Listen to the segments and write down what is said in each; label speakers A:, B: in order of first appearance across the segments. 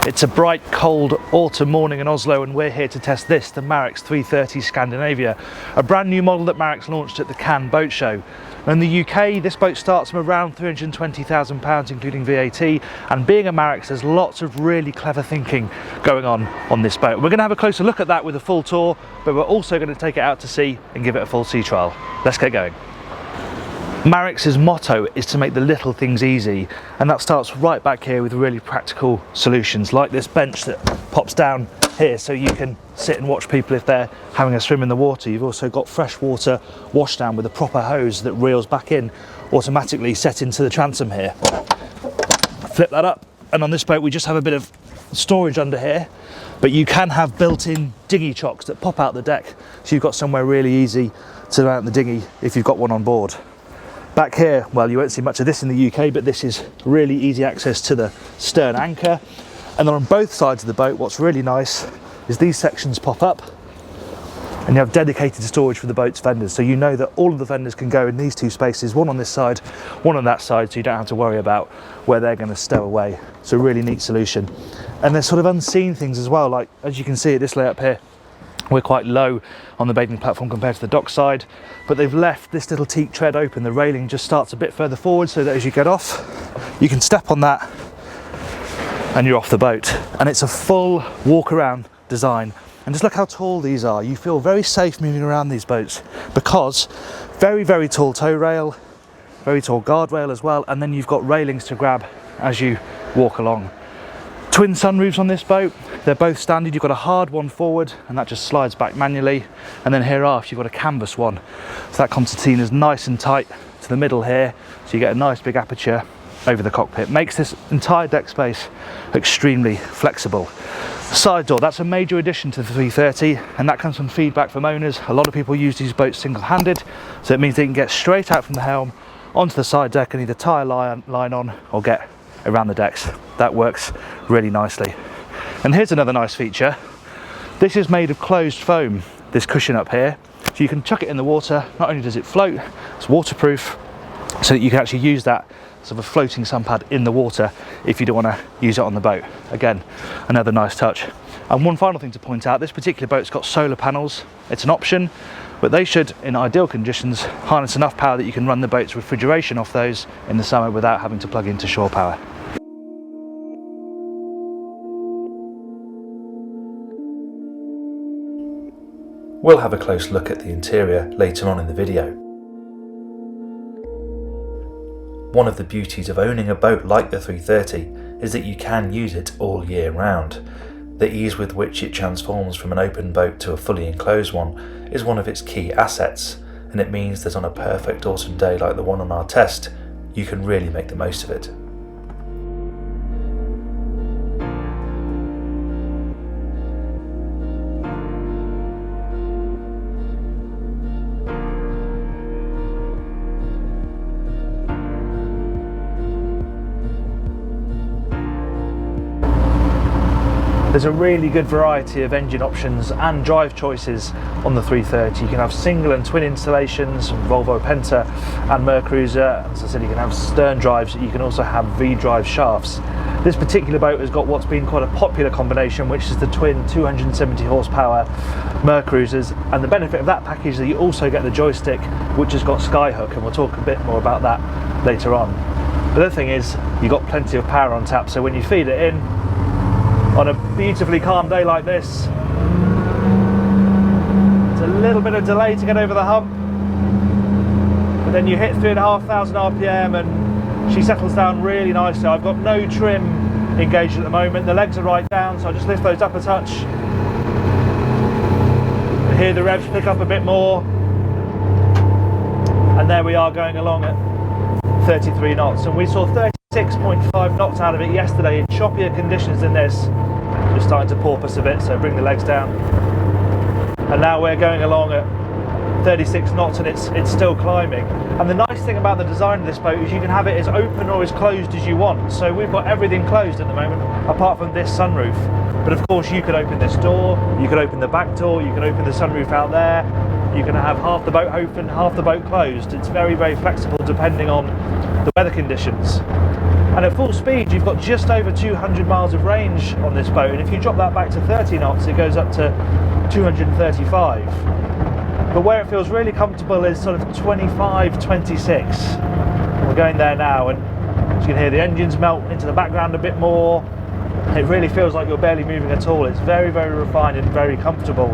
A: It's a bright, cold autumn morning in Oslo, and we're here to test this, the Marex 330 Scandinavia, a brand new model that Marex launched at the Cannes Boat Show. In the UK, this boat starts from around £320,000, including VAT, and being a Marex, there's lots of really clever thinking going on this boat. We're going to have a closer look at that with a full tour, but we're also going to take it out to sea and give it a full sea trial. Let's get going. Marex's motto is to make the little things easy, and that starts right back here with really practical solutions like this bench that pops down here so you can sit and watch people if they're having a swim in the water. You've also got freshwater washdown with a proper hose that reels back in automatically set into the transom here. Flip that up, and on this boat we just have a bit of storage under here, but you can have built-in dinghy chocks that pop out the deck, so you've got somewhere really easy to mount the dinghy if you've got one on board. Back here, well, you won't see much of this in the UK, but this is really easy access to the stern anchor. And then on both sides of the boat, what's really nice is these sections pop up and you have dedicated storage for the boat's fenders. So you know that all of the fenders can go in these two spaces, one on this side, one on that side, so you don't have to worry about where they're going to stow away. It's a really neat solution. And there's sort of unseen things as well, like as you can see at this layout here, we're quite low on the bathing platform compared to the dock side, but they've left this little teak tread open. The railing just starts a bit further forward so that as you get off, you can step on that and you're off the boat. And it's a full walk around design. And just look how tall these are. You feel very safe moving around these boats because very, very tall tow rail, very tall guardrail as well, and then you've got railings to grab as you walk along. Twin sunroofs on this boat, they're both standard. You've got a hard one forward and that just slides back manually, and then here aft you've got a canvas one, so that concertina is nice and tight to the middle here, so you get a nice big aperture over the cockpit. Makes this entire deck space extremely flexible. Side door, that's a major addition to the 330, and that comes from feedback from owners. A lot of people use these boats single-handed, so it means they can get straight out from the helm onto the side deck and either tie a line on or get around the decks. That works really nicely. And here's another nice feature. This is made of closed foam, this cushion up here, so you can chuck it in the water. Not only does it float, it's waterproof, so that you can actually use that as a floating sun pad in the water if you don't want to use it on the boat. Again, another nice touch. And one final thing to point out, this particular boat's got solar panels. It's an option, but they should, in ideal conditions, harness enough power that you can run the boat's refrigeration off those in the summer without having to plug into shore power. We'll have a close look at the interior later on in the video. One of the beauties of owning a boat like the 330 is that you can use it all year round. The ease with which it transforms from an open boat to a fully enclosed one is one of its key assets, and it means that on a perfect autumn day like the one on our test, you can really make the most of it. There's a really good variety of engine options and drive choices on the 330. You can have single and twin installations, Volvo Penta and Mercury. As I said, you can have stern drives, you can also have V-drive shafts. This particular boat has got what's been quite a popular combination, which is the twin 270 horsepower Mercuries, and the benefit of that package is that you also get the joystick, which has got Skyhook, and we'll talk a bit more about that later on. But the other thing is, you've got plenty of power on tap, so when you feed it in, on a beautifully calm day like this, it's a little bit of delay to get over the hump, but then you hit 3,500 RPM and she settles down really nicely. I've got no trim engaged at the moment, the legs are right down, so I just lift those up a touch and hear the revs pick up a bit more, and there we are going along at 33 knots, and we saw 36.5 knots out of it yesterday in choppier conditions than this. Just starting to porpoise a bit, so bring the legs down. And now we're going along at 36 knots and it's still climbing. And the nice thing about the design of this boat is you can have it as open or as closed as you want. So we've got everything closed at the moment, apart from this sunroof. But of course you could open this door, you could open the back door, you can open the sunroof out there. You can have half the boat open, half the boat closed. It's very, very flexible depending on the weather conditions. And at full speed, you've got just over 200 miles of range on this boat, and if you drop that back to 30 knots, it goes up to 235. But where it feels really comfortable is sort of 25, 26. We're going there now, and as you can hear, the engines melt into the background a bit more. It really feels like you're barely moving at all. It's very, very refined and very comfortable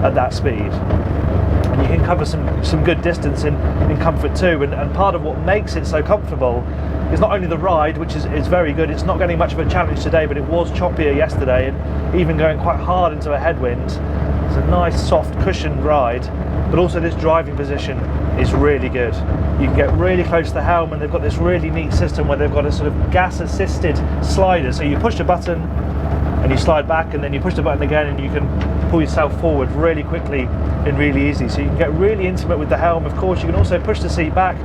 A: at that speed. And you can cover some good distance in comfort too. And part of what makes it so comfortable is not only the ride, which is very good. It's not getting much of a challenge today, but it was choppier yesterday, and even going quite hard into a headwind. It's a nice, soft, cushioned ride, but also this driving position is really good. You can get really close to the helm, and they've got this really neat system where they've got a sort of gas-assisted slider. So you push a button and you slide back, and then you push the button again and you can pull yourself forward really quickly and really easy. So you can get really intimate with the helm. Of course, you can also push the seat back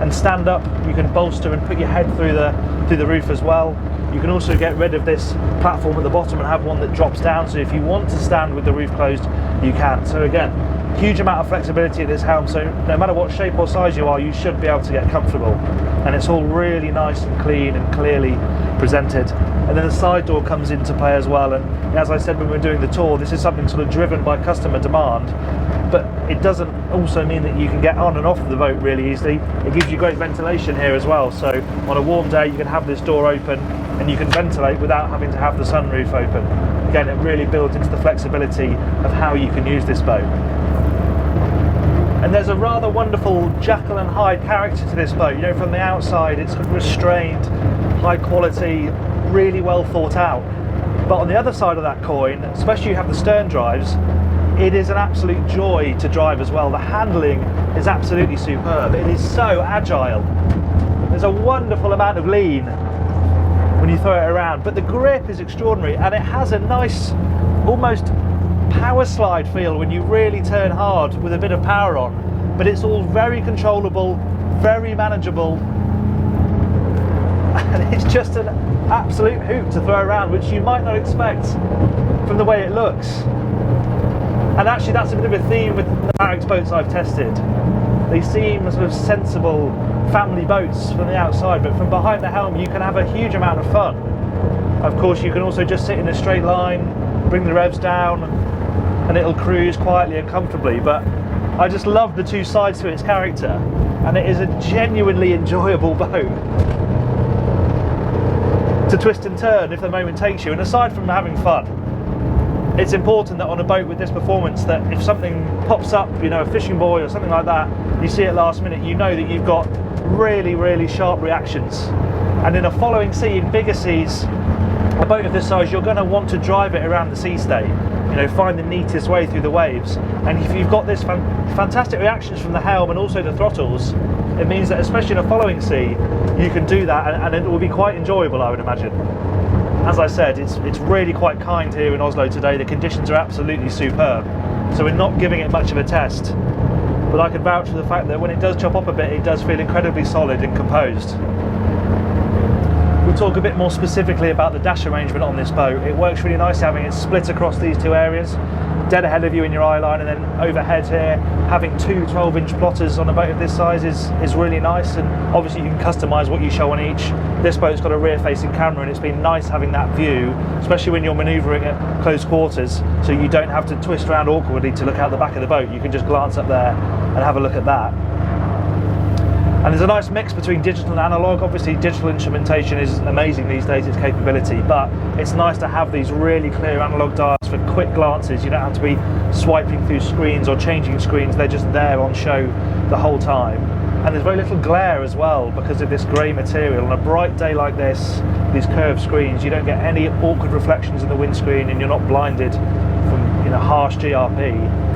A: and stand up. You can bolster and put your head through the roof as well. You can also get rid of this platform at the bottom and have one that drops down, so if you want to stand with the roof closed, you can. So again, huge amount of flexibility at this helm, so no matter what shape or size you are, you should be able to get comfortable. And it's all really nice and clean and clearly presented. And then the side door comes into play as well, and as I said when we were doing the tour, this is something sort of driven by customer demand, but it doesn't also mean that you can get on and off the boat really easily. It gives you great ventilation here as well, so on a warm day you can have this door open and you can ventilate without having to have the sunroof open. Again, it really builds into the flexibility of how you can use this boat. And there's a rather wonderful Jekyll and Hyde character to this boat. You know, from the outside it's restrained, high quality, really well thought out. But on the other side of that coin, especially you have the stern drives, it is an absolute joy to drive as well. The handling is absolutely superb. It is so agile. There's a wonderful amount of lean when you throw it around, but the grip is extraordinary, and it has a nice, almost power slide feel when you really turn hard with a bit of power on. But it's all very controllable, very manageable, and it's just an absolute hoot to throw around, which you might not expect from the way it looks. And actually that's a bit of a theme with the Marex boats I've tested. They seem sort of sensible family boats from the outside, but from behind the helm you can have a huge amount of fun. Of course, you can also just sit in a straight line, bring the revs down, and it'll cruise quietly and comfortably. But I just love the two sides to its character, and it is a genuinely enjoyable boat to twist and turn if the moment takes you. And aside from having fun, it's important that on a boat with this performance, that if something pops up, you know, a fishing buoy or something like that, you see it last minute, you know that you've got really, really sharp reactions. And in a following sea, in bigger seas, a boat of this size, you're going to want to drive it around the sea stay, you know, find the neatest way through the waves. And if you've got this fantastic reactions from the helm and also the throttles, it means that especially in a following sea, you can do that, and it will be quite enjoyable, I would imagine. As I said, it's really quite kind here in Oslo today. The conditions are absolutely superb, so we're not giving it much of a test, but I can vouch for the fact that when it does chop up a bit, it does feel incredibly solid and composed. We'll talk a bit more specifically about the dash arrangement on this boat. It works really nicely having it split across these two areas, dead ahead of you in your eye line, and then overhead here, having two 12-inch plotters on a boat of this size is really nice. And obviously you can customise what you show on each. This boat's got a rear-facing camera, and it's been nice having that view, especially when you're manoeuvring at close quarters, so you don't have to twist around awkwardly to look out the back of the boat. You can just glance up there and have a look at that. And there's a nice mix between digital and analog. Obviously digital instrumentation is amazing these days, its capability, but it's nice to have these really clear analog dials for quick glances. You don't have to be swiping through screens or changing screens, they're just there on show the whole time. And there's very little glare as well because of this grey material. On a bright day like this, these curved screens, you don't get any awkward reflections in the windscreen, and you're not blinded from, you know, harsh GRP.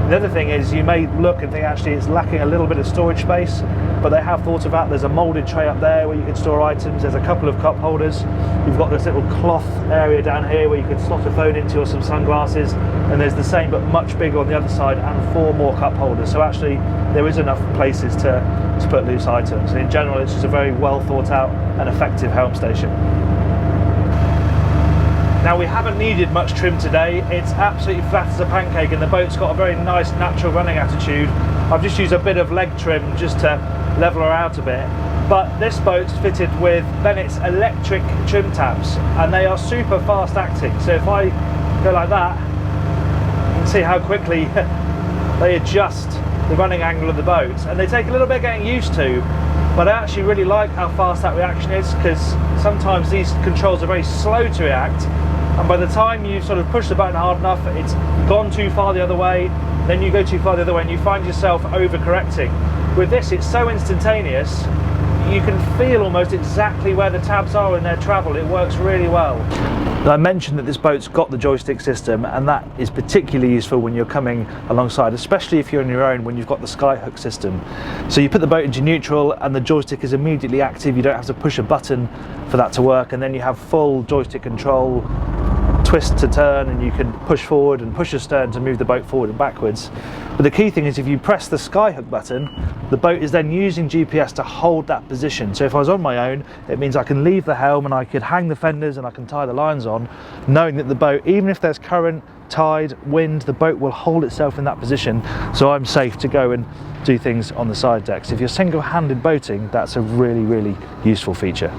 A: The other thing is, you may look and think actually it's lacking a little bit of storage space, but they have thought of that. There's a moulded tray up there where you can store items. There's a couple of cup holders. You've got this little cloth area down here where you can slot a phone into or some sunglasses, and there's the same but much bigger on the other side, and 4 more cup holders. So actually there is enough places to put loose items. And in general, it's just a very well thought out and effective helm station. Now, we haven't needed much trim today. It's absolutely flat as a pancake, and the boat's got a very nice natural running attitude. I've just used a bit of leg trim just to level her out a bit. But this boat's fitted with Bennett's electric trim tabs, and they are super fast acting. So if I go like that, you can see how quickly they adjust the running angle of the boat, and they take a little bit getting used to, but I actually really like how fast that reaction is, because sometimes these controls are very slow to react, and by the time you sort of push the button hard enough, it's gone too far the other way, then you go too far the other way and you find yourself overcorrecting. With this, it's so instantaneous, you can feel almost exactly where the tabs are in their travel. It works really well. I mentioned that this boat's got the joystick system, and that is particularly useful when you're coming alongside, especially if you're on your own, when you've got the Skyhook system. So you put the boat into neutral and the joystick is immediately active. You don't have to push a button for that to work, and then you have full joystick control, twist to turn, and you can push forward and push the stern to move the boat forward and backwards. But the key thing is, if you press the Skyhook button, the boat is then using GPS to hold that position. So if I was on my own, it means I can leave the helm and I could hang the fenders and I can tie the lines on, knowing that the boat, even if there's current, tide, wind, the boat will hold itself in that position, so I'm safe to go and do things on the side decks. If you're single-handed boating, that's a really, really useful feature.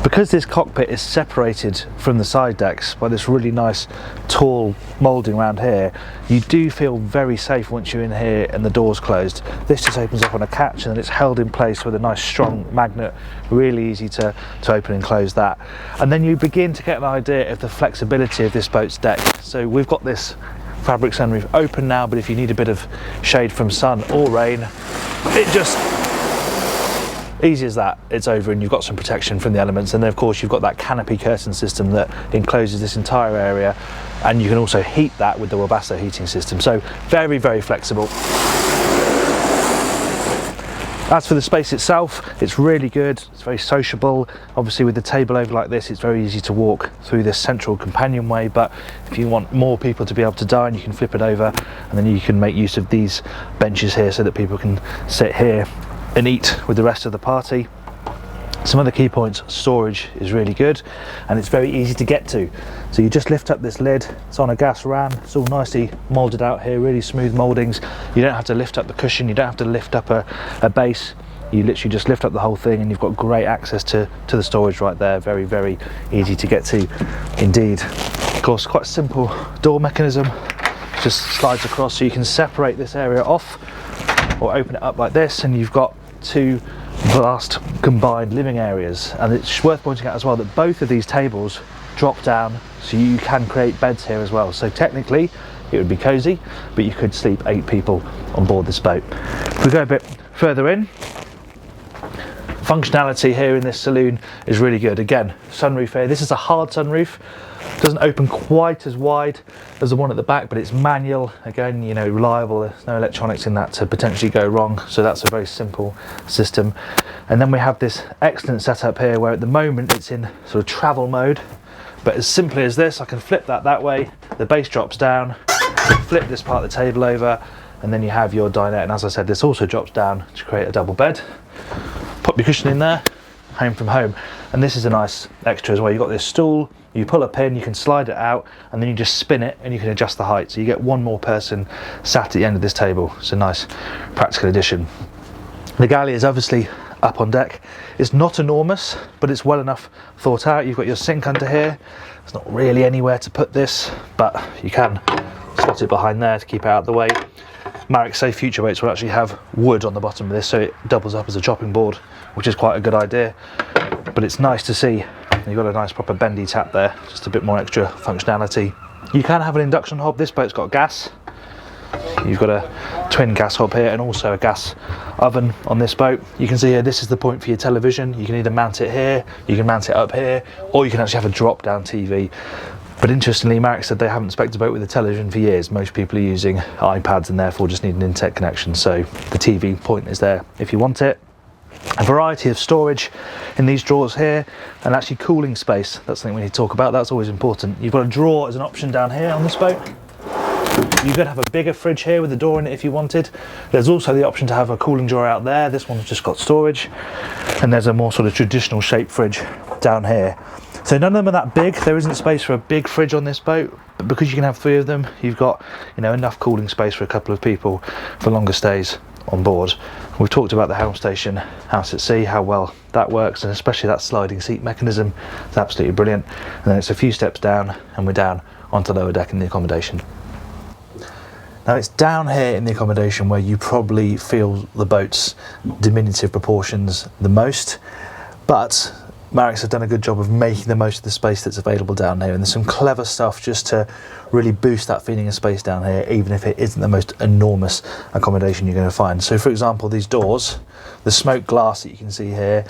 A: Because this cockpit is separated from the side decks by this really nice tall moulding around here, you do feel very safe once you're in here and the door's closed. This just opens up on a catch and then it's held in place with a nice strong magnet, really easy to open and close that. And then you begin to get an idea of the flexibility of this boat's deck. So we've got this fabric sunroof open now, but if you need a bit of shade from sun or rain, it just easy as that, it's over and you've got some protection from the elements. And then of course you've got that canopy curtain system that encloses this entire area, and you can also heat that with the Webasto heating system. So very, very flexible. As for the space itself, it's really good, it's very sociable. Obviously with the table over like this, it's very easy to walk through this central companionway, but if you want more people to be able to dine, you can flip it over, and then you can make use of these benches here so that people can sit here and eat with the rest of the party. Some other key points: storage is really good and it's very easy to get to. So you just lift up this lid, it's on a gas ram, it's all nicely moulded out here, really smooth mouldings. You don't have to lift up the cushion, you don't have to lift up a base, you literally just lift up the whole thing and you've got great access to the storage right there. Very, very easy to get to indeed. Of course, quite a simple door mechanism, just slides across, so you can separate this area off or open it up like this, and you've got two vast combined living areas. And it's worth pointing out as well that both of these tables drop down, so you can create beds here as well. So technically it would be cozy, but you could sleep 8 people on board this boat. If we go a bit further in, functionality here in this saloon is really good. Again, sunroof here, this is a hard sunroof, doesn't open quite as wide as the one at the back, but it's manual. Again, you know, reliable, there's no electronics in that to potentially go wrong, so that's a very simple system. And then we have this excellent setup here where at the moment it's in sort of travel mode, but as simply as this, I can flip that way, the base drops down, flip this part of the table over, and then you have your dinette. And as I said, this also drops down to create a double bed. Pop your cushion in there, home from home. And this is a nice extra as well. You've got this stool, you pull a pin, you can slide it out, and then you just spin it and you can adjust the height. So you get one more person sat at the end of this table. It's a nice practical addition. The galley is obviously up on deck. It's not enormous, but it's well enough thought out. You've got your sink under here. There's not really anywhere to put this, but you can slot it behind there to keep it out of the way. Marex say future boats will actually have wood on the bottom of this, so it doubles up as a chopping board, which is quite a good idea. But it's nice to see you've got a nice proper bendy tap there, just a bit more extra functionality. You can have an induction hob. This boat's got gas. You've got a twin gas hob here and also a gas oven on this boat. You can see here, this is the point for your television. You can either mount it here, you can mount it up here, or you can actually have a drop down TV. But interestingly, Marex said they haven't spec'd a boat with a television for years. Most people are using iPads and therefore just need an internet connection, so the TV point is there if you want it. A variety of storage in these drawers here, and actually cooling space. That's something we need to talk about, that's always important. You've got a drawer as an option down here on this boat. You could have a bigger fridge here with a door in it if you wanted. There's also the option to have a cooling drawer out there. This one's just got storage. And there's a more sort of traditional shaped fridge down here. So none of them are that big. There isn't space for a big fridge on this boat, but because you can have 3 of them, you've got, you know, enough cooling space for a couple of people for longer stays on board. We've talked about the helm station, house at sea, how well that works, and especially that sliding seat mechanism is absolutely brilliant. And then it's a few steps down and we're down onto lower deck in the accommodation. Now it's down here in the accommodation where you probably feel the boat's diminutive proportions the most, but Marex have done a good job of making the most of the space that's available down here, and there's some clever stuff just to really boost that feeling of space down here, even if it isn't the most enormous accommodation you're going to find. So for example, these doors, the smoked glass that you can see here,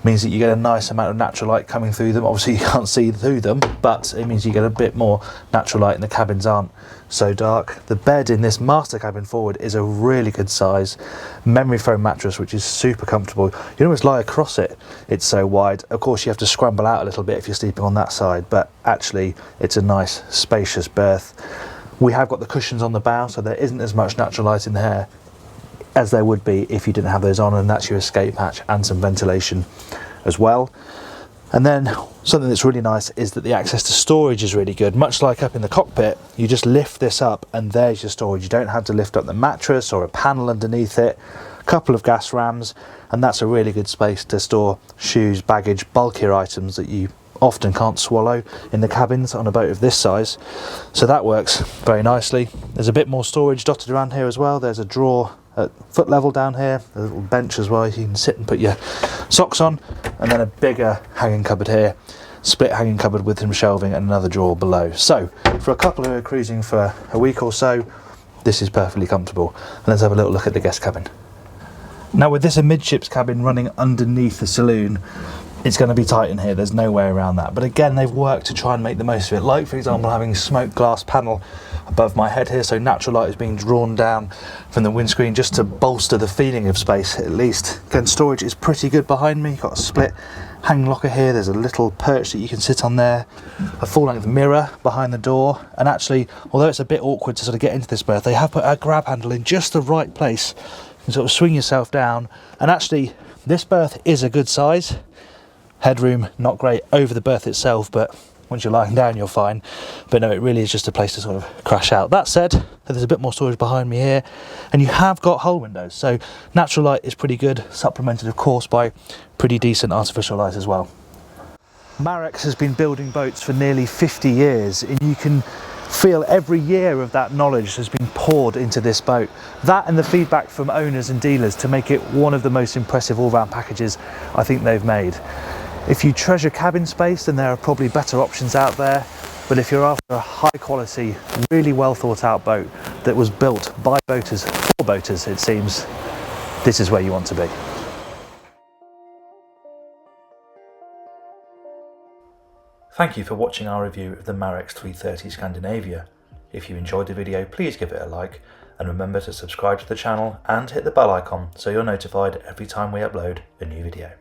A: means that you get a nice amount of natural light coming through them. Obviously you can't see through them, but it means you get a bit more natural light and the cabins aren't so dark. The bed in this master cabin forward is a really good size memory foam mattress, which is super comfortable. You can almost lie across it, it's so wide. Of course you have to scramble out a little bit if you're sleeping on that side, but actually it's a nice spacious berth. We have got the cushions on the bow, so there isn't as much natural light in there as there would be if you didn't have those on, and that's your escape hatch and some ventilation as well. And then something that's really nice is that the access to storage is really good. Much like up in the cockpit, you just lift this up and there's your storage. You don't have to lift up the mattress or a panel underneath it. A couple of gas rams, and that's a really good space to store shoes, baggage, bulkier items that you often can't swallow in the cabins on a boat of this size. So that works very nicely. There's a bit more storage dotted around here as well. There's a drawer at foot level down here, a little bench as well, you can sit and put your socks on, and then a bigger hanging cupboard here, split hanging cupboard with some shelving and another drawer below. So for a couple who are cruising for a week or so, this is perfectly comfortable. And let's have a little look at the guest cabin. Now with this amidships cabin running underneath the saloon, it's going to be tight in here, there's no way around that. But again, they've worked to try and make the most of it. Like for example, having smoked glass panel above my head here, so natural light is being drawn down from the windscreen just to bolster the feeling of space at least. Again, storage is pretty good behind me. You've got a split hang locker here, there's a little perch that you can sit on there, a full-length mirror behind the door, and actually, although it's a bit awkward to sort of get into this berth, they have put a grab handle in just the right place. You can sort of swing yourself down, and actually this berth is a good size. Headroom not great over the berth itself, but once you're lying down you're fine. But no, it really is just a place to sort of crash out. That said, there's a bit more storage behind me here, and you have got hull windows, so natural light is pretty good, supplemented of course by pretty decent artificial light as well. Marex has been building boats for nearly 50 years, and you can feel every year of that knowledge has been poured into this boat. That and the feedback from owners and dealers to make it one of the most impressive all-round packages I think they've made. If you treasure cabin space, then there are probably better options out there, but if you're after a high quality, really well thought out boat that was built by boaters for boaters, it seems, this is where you want to be. Thank you for watching our review of the Marex 330 Scandinavia. If you enjoyed the video, please give it a like, and remember to subscribe to the channel and hit the bell icon so you're notified every time we upload a new video.